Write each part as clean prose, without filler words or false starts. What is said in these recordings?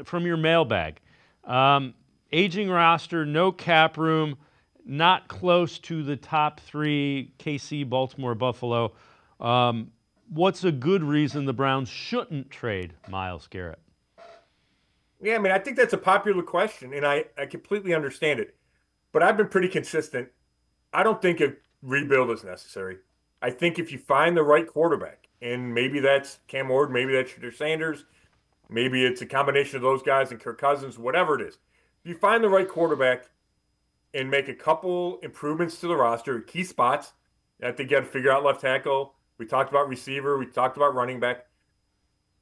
from your mailbag. Aging roster, no cap room, not close to the top three, KC, Baltimore, Buffalo. What's a good reason the Browns shouldn't trade Myles Garrett? Yeah, I mean, I think that's a popular question, and I completely understand it. But I've been pretty consistent. I don't think a rebuild is necessary. I think if you find the right quarterback, and maybe that's Cam Ward, maybe that's Shedeur Sanders, maybe it's a combination of those guys and Kirk Cousins, whatever it is. If you find the right quarterback and make a couple improvements to the roster, key spots, I think you got to figure out left tackle. We talked about receiver. We talked about running back.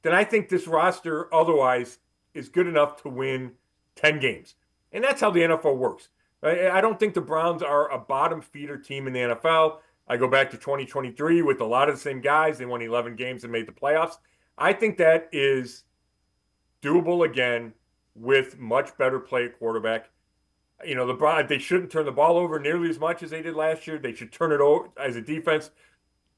Then I think this roster otherwise is good enough to win 10 games. And that's how the NFL works. I don't think the Browns are a bottom feeder team in the NFL. I go back to 2023 with a lot of the same guys. They won 11 games and made the playoffs. I think that is doable again with much better play at quarterback. You know, they shouldn't turn the ball over nearly as much as they did last year. They should turn it over as a defense,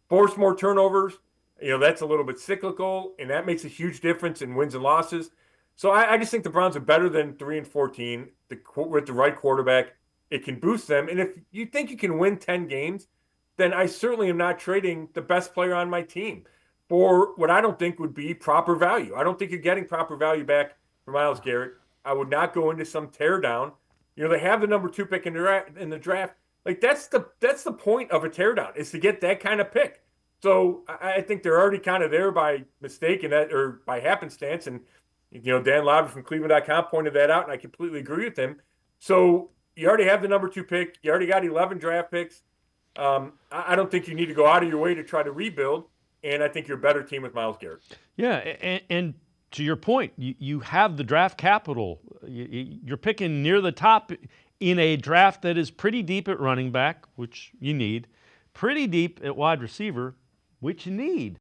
force more turnovers. You know, that's a little bit cyclical, and that makes a huge difference in wins and losses. So I just think the Browns are better than 3-14 with the right quarterback. It can boost them. And if you think you can win 10 games, then I certainly am not trading the best player on my team for what I don't think would be proper value. I don't think you're getting proper value back for Myles Garrett. I would not go into some teardown. You know, they have the number 2 pick in the draft. Like that's the point of a teardown is to get that kind of pick. So I think they're already kind of there by mistake and that or by happenstance. And Dan Lowry from cleveland.com pointed that out, and I completely agree with him. So you already have the number 2 pick. You already got 11 draft picks. I don't think you need to go out of your way to try to rebuild. And I think you're a better team with Myles Garrett. Yeah, and to your point, you have the draft capital. You're picking near the top in a draft that is pretty deep at running back, which you need, pretty deep at wide receiver, which you need.